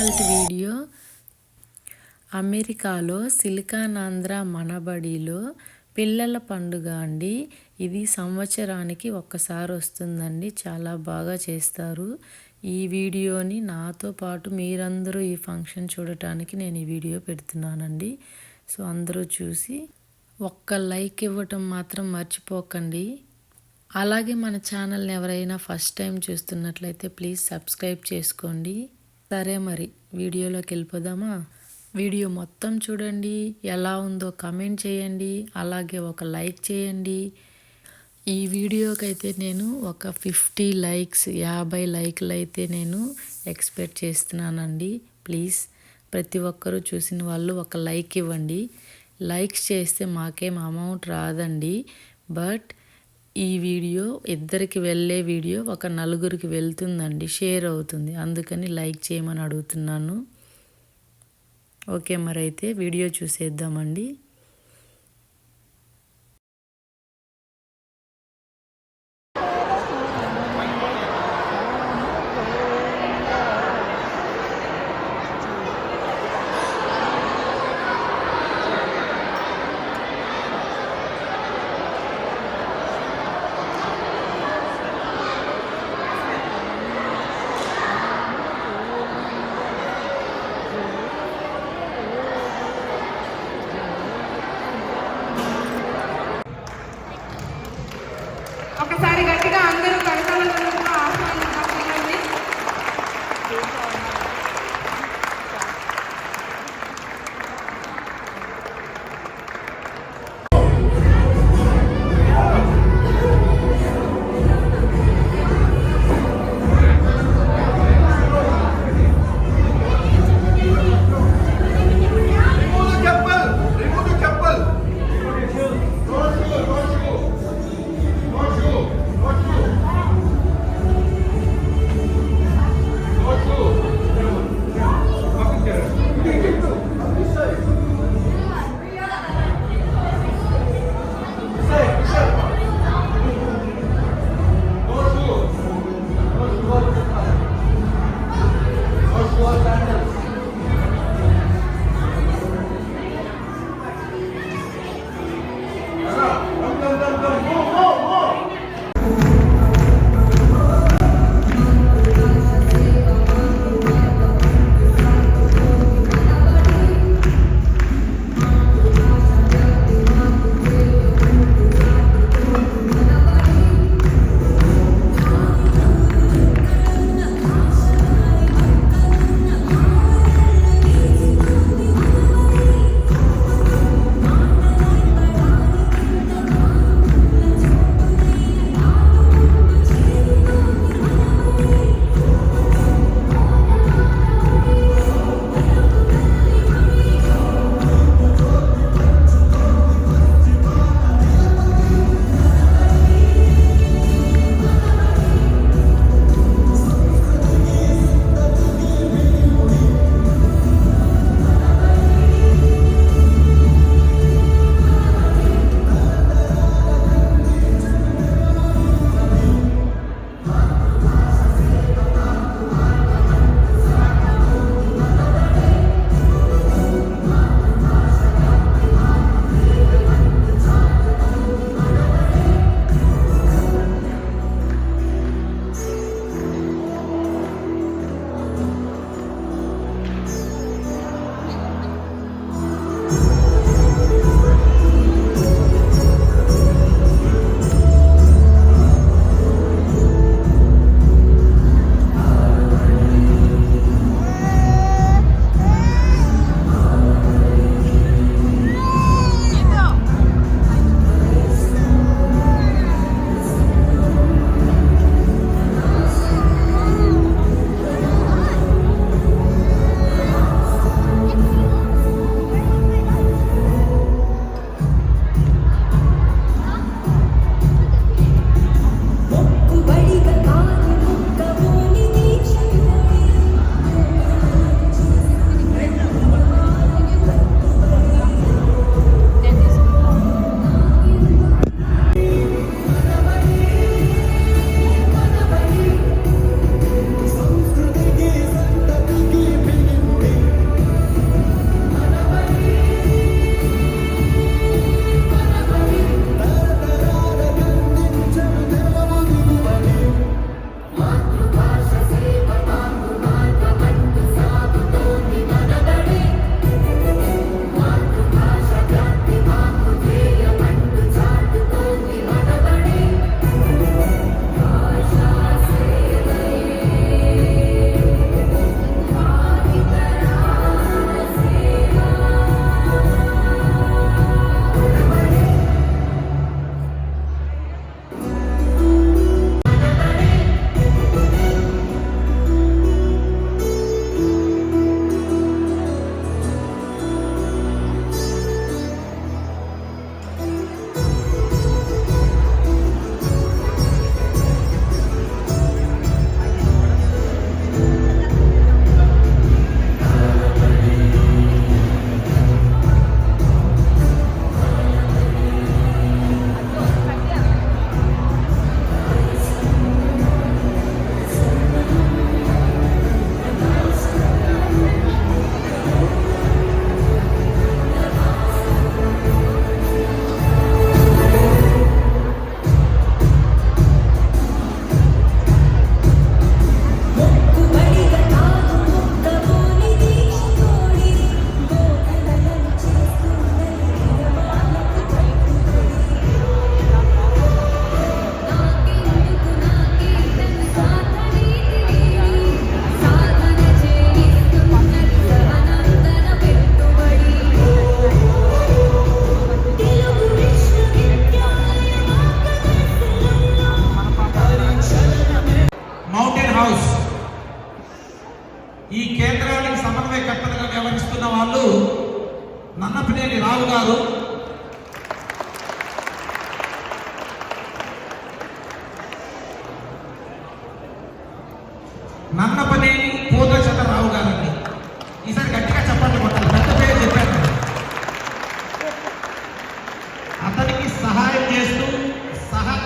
ఇవాల్టి వీడియో అమెరికాలో సిలికాన్ ఆంధ్ర మనబడిలో పిల్లల పండుగ అండి. ఇది సంవత్సరానికి ఒక్కసారి వస్తుందండి. చాలా బాగా చేస్తారు. ఈ వీడియోని నాతో పాటు మీరందరూ ఈ ఫంక్షన్ చూడటానికి నేను ఈ వీడియో పెడుతున్నానండి. సో అందరూ చూసి ఒక్క లైక్ ఇవ్వటం మాత్రం మర్చిపోకండి. అలాగే మన ఛానల్ని ఎవరైనా ఫస్ట్ టైం చూస్తున్నట్లయితే ప్లీజ్ సబ్స్క్రైబ్ చేసుకోండి. సరే మరి వీడియోలోకి వెళ్ళిపోదామా? వీడియో మొత్తం చూడండి, ఎలా ఉందో కామెంట్ చేయండి, అలాగే ఒక లైక్ చేయండి. ఈ వీడియోకి అయితే నేను ఒక 50 లైక్స్ 50 లైక్లు అయితే నేను ఎక్స్పెక్ట్ చేస్తున్నానండి. ప్లీజ్ ప్రతి ఒక్కరూ చూసిన వాళ్ళు ఒక లైక్ ఇవ్వండి. లైక్స్ చేస్తే మాకేం అమౌంట్ రాదండి, బట్ ఈ వీడియో ఇద్దరికి వెళ్ళే వీడియో ఒక నలుగురికి వెళ్తుందండి, షేర్ అవుతుంది. అందుకని లైక్ చేయమని అడుగుతున్నాను. ఓకే, మరి అయితే వీడియో చూసేద్దామండి.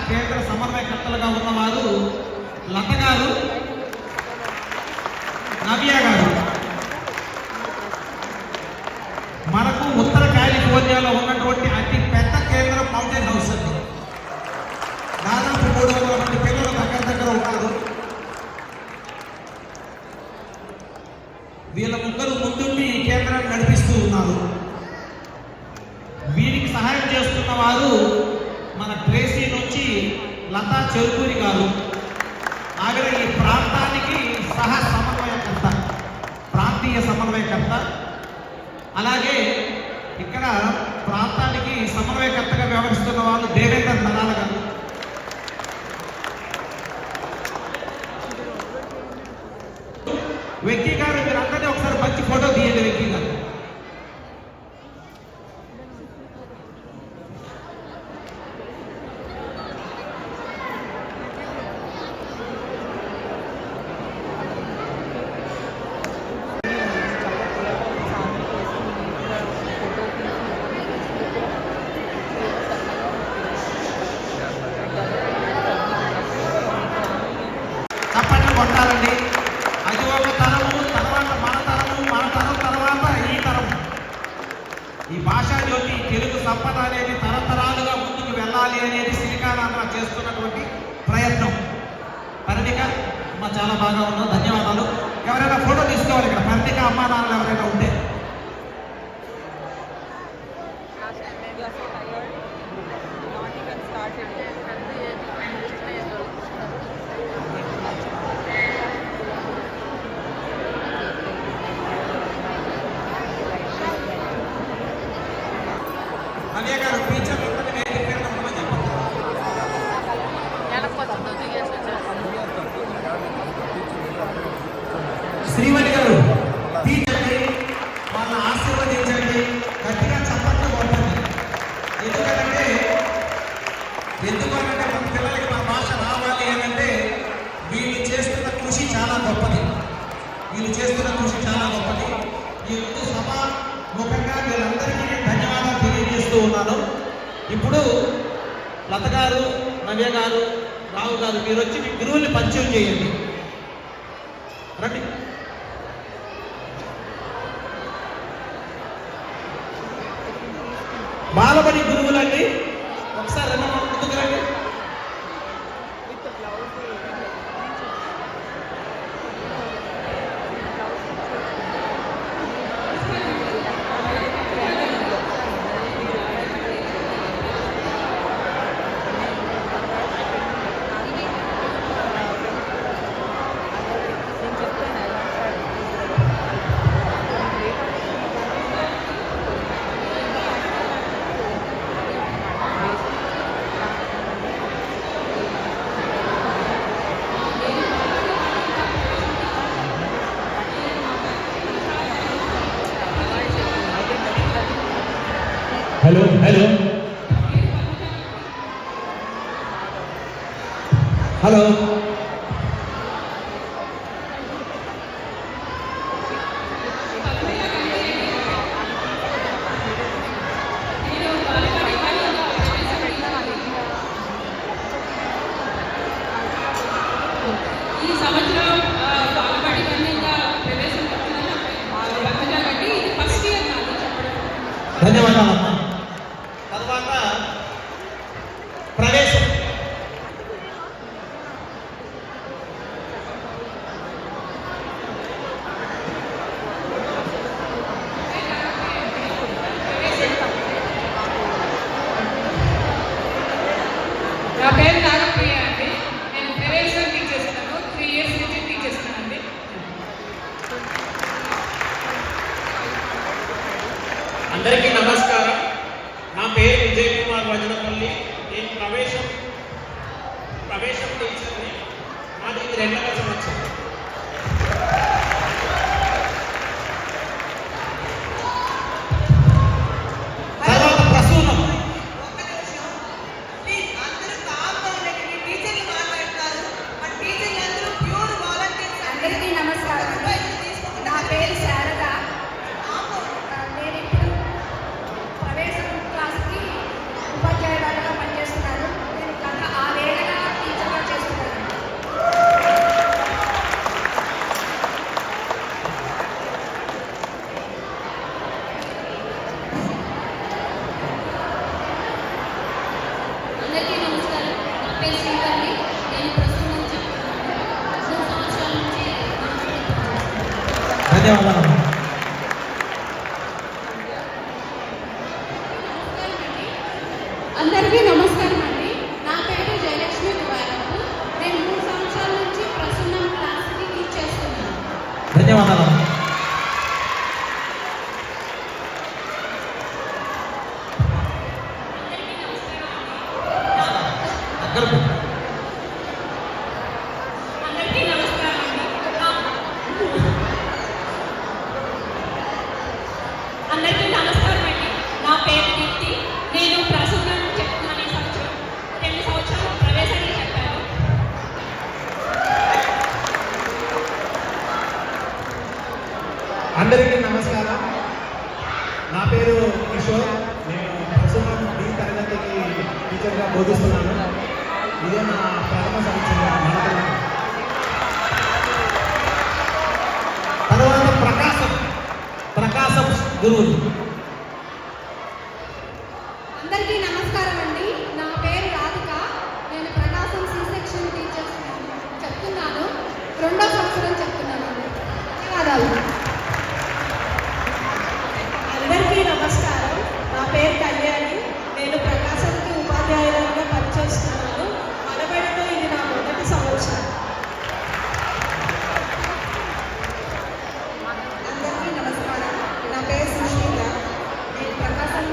కేంద్ర సమన్వయకర్తలుగా ఉన్నవారు లత గారు, నవ్య గారు. మనకు ఉత్తర కాలిఫోర్నియాలో ఉన్నటువంటి అతి పెద్ద కేంద్రం మౌంటైన్ హౌస్ అండి. దాదాపు 300 మంది పిల్లలు దగ్గర ఉన్నారు. వీళ్ళ ముగ్గురు ముందుండి ఈ కేంద్రాన్ని నడిపిస్తూ ఉన్నారు. వీరికి సహాయం చేస్తున్న వారు మన ట్రేసీ నుంచి లతా చెరుకూరి గారు. ఆవిడ ఈ ప్రాంతానికి సమన్వయకర్త, ప్రాంతీయ సమన్వయకర్త. అలాగే ఇక్కడ ప్రాంతానికి సమన్వయకర్తగా వ్యవహరిస్తున్న వాళ్ళు దేవేంద్ర నరాల గారు. వెంకీ గారు, మీరు అందరినీ ఒకసారి మంచి ఫోటో తీయండి. వెంకీ గారు తప్పట్లు కొట్టాలండి. అది ఒక తరము, తర్వాత మన తరము, మన తరం తర్వాత ఈ తరం. ఈ భాషా జ్యోతి తెలుగు సంపద అనేది తరతరాలుగా ముందుకు వెళ్ళాలి అనేది సిలికానాంధ్ర చేస్తున్నటువంటి ప్రయత్నం. పరిణిక అమ్మ చాలా బాగా ఉన్నాం, ధన్యవాదాలు. ఎవరైనా ఫోటో తీసుకోవాలి ఇక్కడ, పరిణిక అమ్మా నాన్నలు ఎవరైనా ఉంటే. నవ్య గారు టీచర్ శ్రీమణి గారు టీచర్ని వాళ్ళని ఆశీర్వదించండి, గట్టిగా చప్పట్లు కొట్టండి. ఎందుకంటే మన పిల్లలకి మన భాష రావాలి అంటే వీళ్ళు చేస్తున్న కృషి చాలా గొప్పది. ఈ ముందు సభాముఖంగా వీళ్ళందరికీ నేను ధన్యవాదాలు తెలియజేస్తూ ఉన్నాను. ఇప్పుడు లత గారు, నవ్య గారు, రావు గారు, మీరు వచ్చి మీ గురువుల్ని పరిచయం చేయండి. రండి. బాలబడి గురువులండి, ఒకసారి ముందుకు రండి. హలో హలో హలో ఈ సంవత్సరం బాలబడి కన్యంగా ప్రవేశం కాబట్టి ఫస్ట్ ఇయర్ నాది చెప్పడం. ధన్యవాదాలమ్మా. తర్వాత ప్రవేశం. నా పేరు నాగప్రియ అండి. నేను ప్రవేశం టీచ్ చేస్తాను. 3 years నుంచి టీచ్ చేస్తానండి. అందరికీ నమస్కారం. నా పేరు విజయ్ కుమార్ వజనపల్లి. నేను ప్రవేశం టీచర్ని. నాది 2వ సంవత్సరం. తర్వాత ప్రసూనం. అందరికీ నమస్కారం. నా పేరు శారద. నేను ఇప్పుడు ప్రవేశం క్లాస్కి ఉపాధ్యాయురాలుగా పనిచేస్తున్నాను. నేను గత 6 ధన్యవాదాలు. అందరికీ నమస్కారం అండి. నా పేరు జయలక్ష్మి కుమారపు. నేను 3 సంవత్సరాల నుంచి ప్రసన్నం క్లాస్కి టీచ్ చేస్తున్నాను. ధన్యవాదాలు. అందరికీ నమస్కారం అండి. అందరికీ నమస్కారం అండి. నా పేరు దీప్తి. నేను ప్రసన్నం చెప్తున్నాను. ఈ సంవత్సరం 2 సంవత్సరాలు ప్రవేశాన్ని చెప్పాను. అందరికీ నమస్కారం. నా పేరు కిషోర్. నేను ప్రస్తుతం బి తరగతికి టీచర్గా బోధిస్తున్నాను. ఇదే నా ప్రథమ సంవత్సరం. తర్వాత ప్రకాశం గురువులు. అందరికీ నమస్కారం అండి. నా పేరు రాధిక. నేను ప్రకాశం సి సెక్షన్ టీచర్ చెప్తున్నాను. 2వ సంవత్సరం చెప్తున్నాను. ధన్యవాదాలు. అందరికీ నమస్కారం. నా పేరు కళ్యాణి. నేను ప్రకాశంకి ఉపాధ్యాయులుగా పనిచేస్తున్నాను. మనబడిలో ఇది నా మొదటి సంవత్సరం. అందరికీ నమస్కారం. నా పేరు సుష్మిత. నేను ప్రకాశం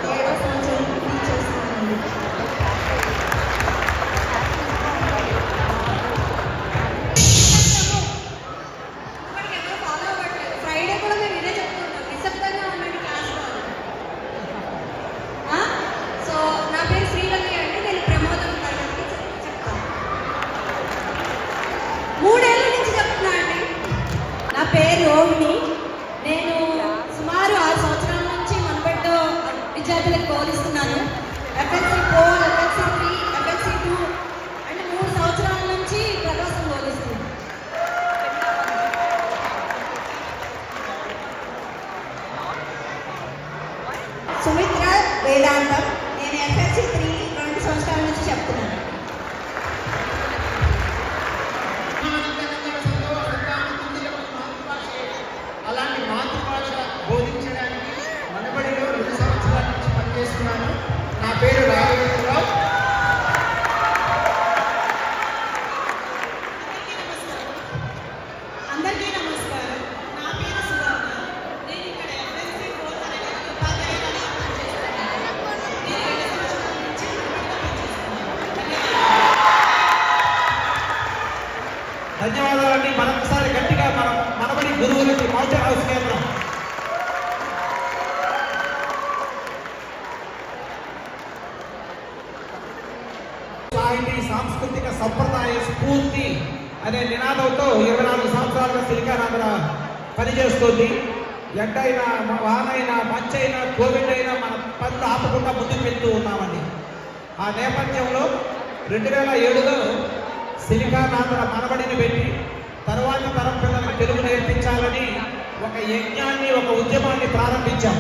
7వ సంవత్సరం టీచ్ చేస్తున్నాను. ఇప్పటికి ఎవరు ఫాలో అవ్వట్లేదు. ఫ్రైడే కూడా మేము ఇదే చెప్తున్నాం. నిశ్శబ్దంగా ఉండండి క్లాస్లో. సో నా పేరు శ్రీవల్లి అండి. నేను ప్రమోదం తరగతికి చెప్తాను. 3 ఏళ్ళ నుంచి చెప్తున్నా అండి. నా పేరు రోహిణి. నేను సుమారు 6 సంవత్సరాల నుంచి మనబడిలో విద్యార్థులకు బోధిస్తున్నాను. FLC 4, FLC 3, FLC 2 అండ్ 3 సంవత్సరాల నుంచి ప్రకాశం బోధిస్తున్నాను. సుమిత్ర వేదాంతం. నేను FLC 3 2 సంవత్సరాల నుంచి చెప్తున్నాను. అలాంటి మాతృభాష బోధించడానికి మనబడిలో 2 సంవత్సరాల నుంచి పనిచేస్తున్నాను. నా పేరు రాఘవేంద్రరావు. అందరికీ నమస్కారం. నా పేరు సువర్ణ. నేను ఇక్కడ FLC 4 తరగతి ఉపాధ్యాయులుగా పనిచేస్తున్నాను. నేను 2 సంవత్సరాల నుంచి మనబడిలో పనిచేస్తున్నాను. ధన్యవాదాలండి. మరొకసారి గట్టిగా మనబడి గురువులకి మౌచర్ హౌస్ కేంద్రం. సాహితీ సాంస్కృతిక సంప్రదాయ స్ఫూర్తి అనే నినాదంతో 24 సంవత్సరాలుగా సిలికానాంధ్ర పనిచేస్తుంది. ఎండైనా వానైనా మంచైనా కోవిడ్ అయినా మన పనులు ఆపకుండా ముందుకు వెళ్తూ ఉన్నామండి. ఆ నేపథ్యంలో 2007లో సిలికానాంధ్ర మనబడిని పెట్టి తరువాతి తరం పిల్లలకు తెలుగు నేర్పించాలని ఒక యజ్ఞాన్ని, ఒక ఉద్యమాన్ని ప్రారంభించాం.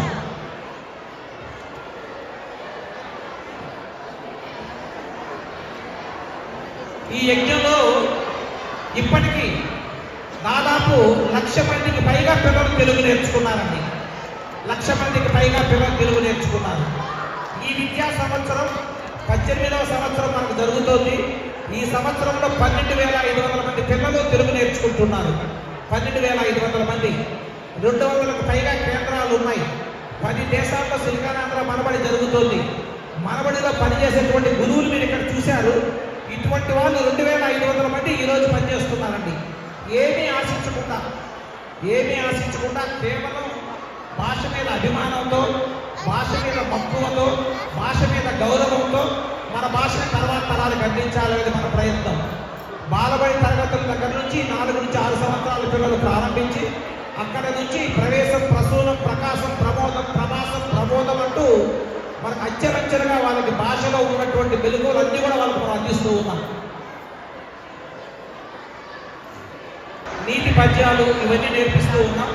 ఈ యజ్ఞంలో ఇప్పటికీ దాదాపు 1,00,000 మందికి పైగా పిల్లలు తెలుగు నేర్చుకున్నారండి. 1,00,000 మందికి పైగా పిల్లలు తెలుగు నేర్చుకున్నారు. ఈ విద్యా సంవత్సరం 18వ సంవత్సరం మనకు జరుగుతోంది. ఈ సంవత్సరంలో 12,500 మంది పిల్లలు తెలుగు నేర్చుకుంటున్నారు. 12,500 మంది. 200కు పైగా కేంద్రాలు ఉన్నాయి. 10 దేశాల్లో సిలికానాంధ్ర మనబడి జరుగుతోంది. మనబడిలో పనిచేసేటువంటి గురువులు మీరు ఇక్కడ చూశారు. ఇటువంటి వాళ్ళు 2,500 మంది ఈరోజు పనిచేస్తున్నారండి. ఏమీ ఆశించకుండా కేవలం భాష మీద అభిమానంతో, భాష మీద మక్కువతో, భాష మీద గౌరవంతో మన భాషని తర్వాత తరాలకు అందించాలనేది మన ప్రయత్నం. బాలబడి తరగతుల దగ్గర నుంచి 4 నుంచి 6 సంవత్సరాల పిల్లలు ప్రారంభించి అక్కడ నుంచి ప్రవేశం, ప్రసూనం, ప్రకాశం, ప్రబోధం అంటూ మనకు అచ్చరంచెలుగా వాళ్ళకి భాషలో ఉన్నటువంటి వెలుగులన్నీ కూడా వాళ్ళకు మనం అందిస్తూ ఉన్నాం. నీతి పద్యాలు ఇవన్నీ నేర్పిస్తూ ఉన్నాం.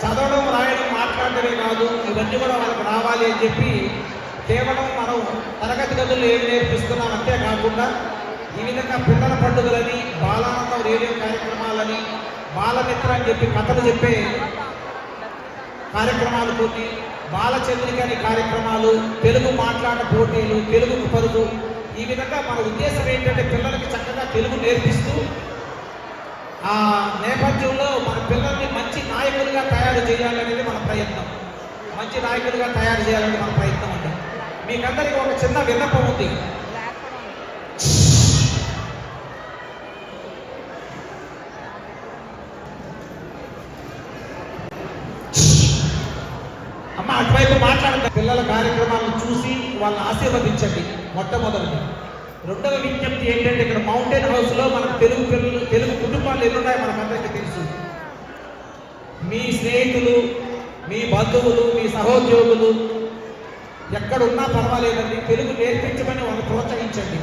చదవడం, రాయడం, మాట్లాడటమే కాదు, ఇవన్నీ కూడా వాళ్ళకి రావాలి అని చెప్పి కేవలం మనం తరగతి గదుల్లో ఏం నేర్పిస్తున్నాం అంతేకాకుండా ఈ విధంగా పిల్లల పండుగలని, బాలానందం రేడియో కార్యక్రమాలని, బాలమిత్ర అని చెప్పి కథలు చెప్పే కార్యక్రమాలు కొన్ని, బాలచంద్రిక అనే కార్యక్రమాలు, తెలుగు మాట్లాడ పోటీలు, తెలుగు పరుగు. ఈ విధంగా మన ఉద్దేశం ఏంటంటే పిల్లలకి చక్కగా తెలుగు నేర్పిస్తూ ఆ నేపథ్యంలో మన పిల్లల్ని మంచి నాయకులుగా తయారు చేయాలనేది మన ప్రయత్నం. మంచి నాయకులుగా తయారు చేయాలని మన ప్రయత్నం అండి. మీకందరికీ ఒక చిన్న విన్నపం ఉంది. అమ్మ అటువైపు మాట్లాడండి. పిల్లల కార్యక్రమాలను చూసి వాళ్ళని ఆశీర్వదించండి మొట్టమొదటిది. రెండవ విజ్ఞప్తి ఏంటంటే ఇక్కడ మౌంటైన్ హౌస్లో మనకు తెలుగు పిల్లలు, తెలుగు కుటుంబాలు ఎన్నున్నాయో మనకందరికీ తెలుసు. మీ స్నేహితులు, మీ బంధువులు, మీ సహోద్యోగులు ఎక్కడున్నా పర్వాలేదండి, తెలుగు నేర్పించమని వాళ్ళు ప్రోత్సహించండి.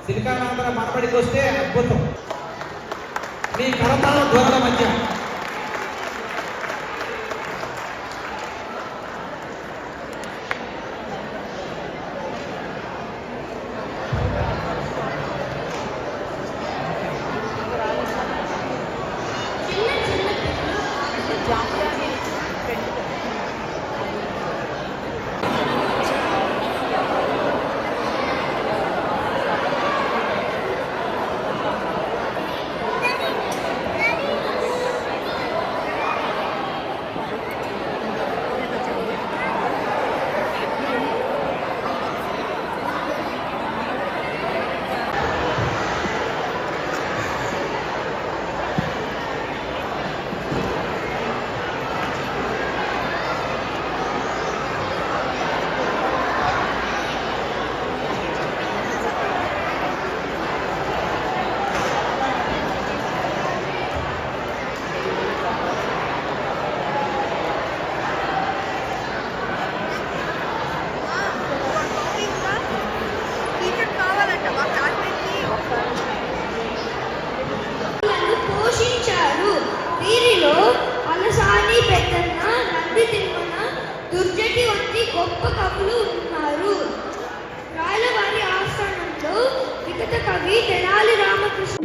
సిలికానాంధ్ర మనబడికి వస్తే అద్భుతం. మీ కరతాళ ధ్వనుల మధ్య పోషించారు. వీరిలో అలసాని పెద్దన్న, నంది తిమ్మన, దుర్జటి వంటి గొప్ప కవులు ఉన్నారు. రాయలవారి ఆస్థానంలో విగత కవి తెనాలి రామకృష్ణ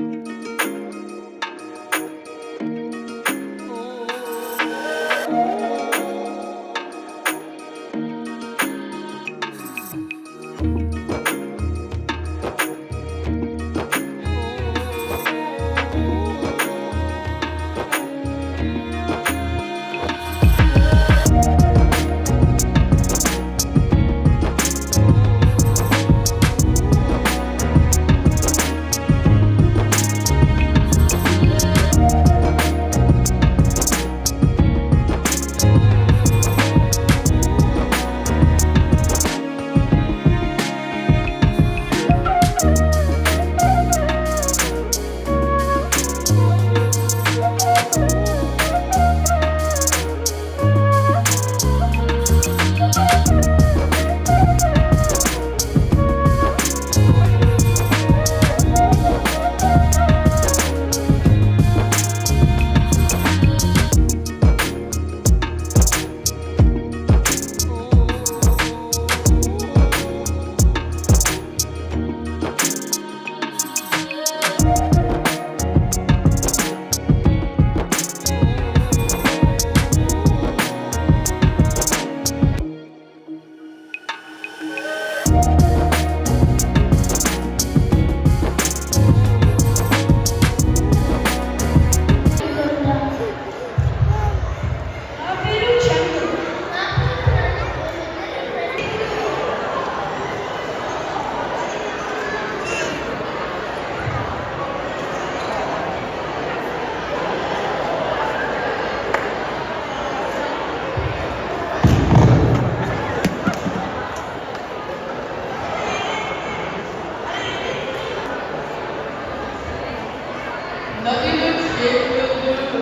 నదిలో చేతులు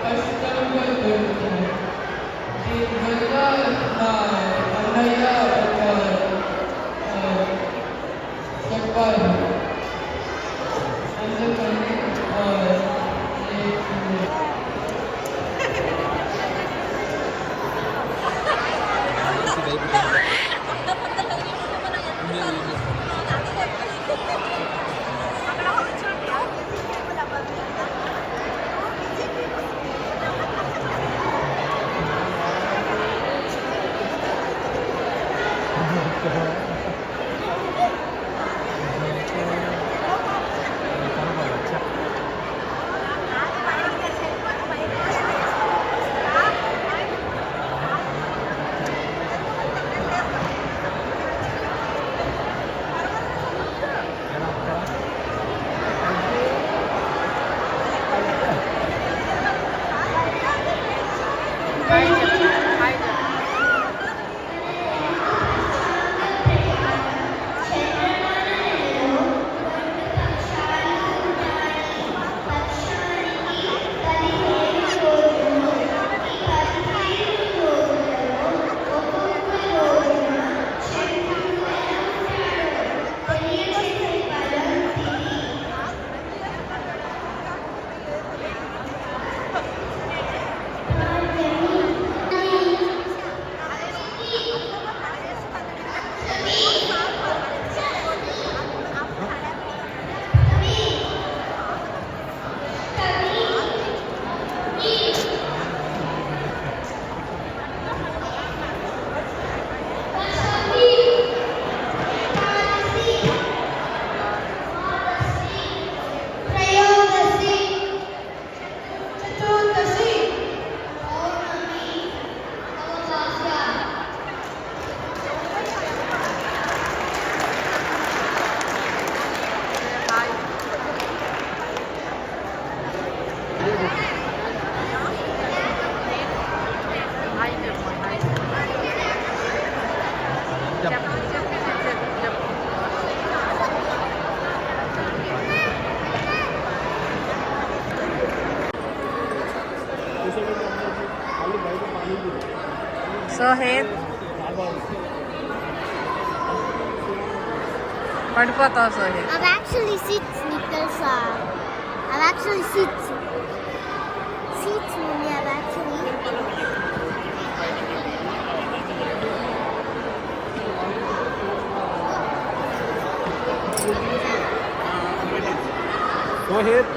కష్టంగా దొరుకుతాయి. దీనివల్ల నా అన్నయ్య చెప్పారు. అందుకని సోహేద్ పడిపోతావు సోహేద్. I've actually seen sneakers. I've actually seen seats. Mummy, I've actually. Sohit.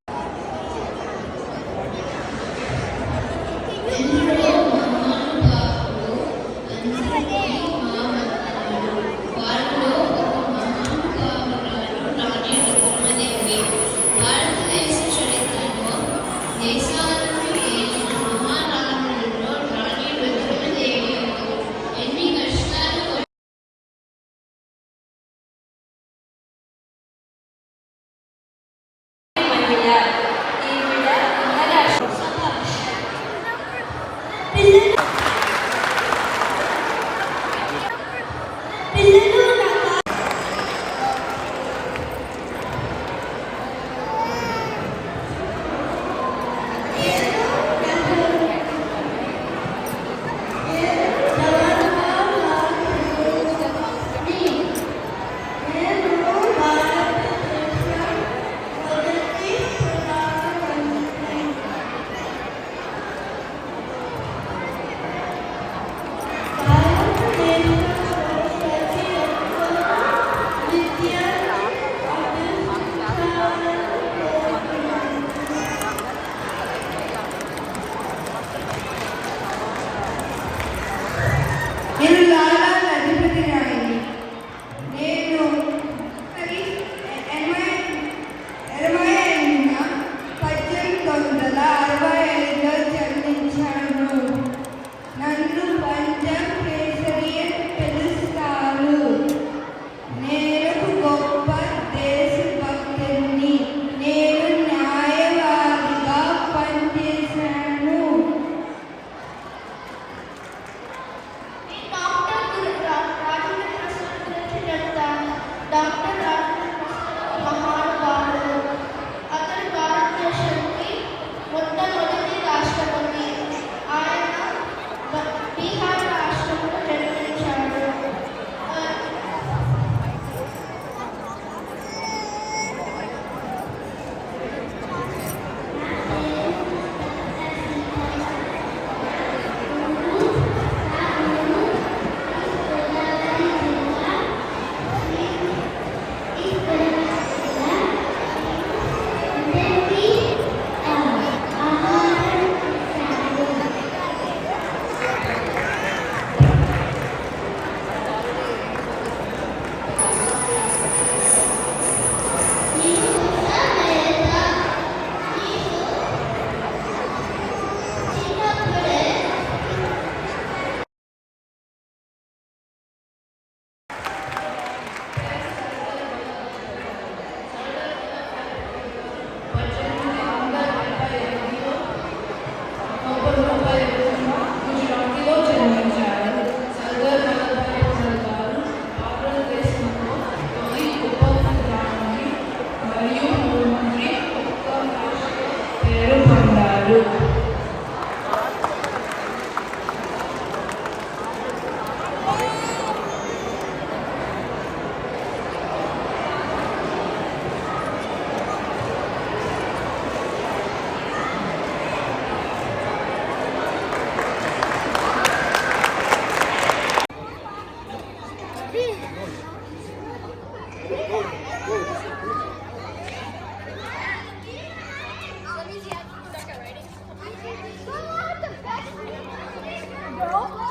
Bro.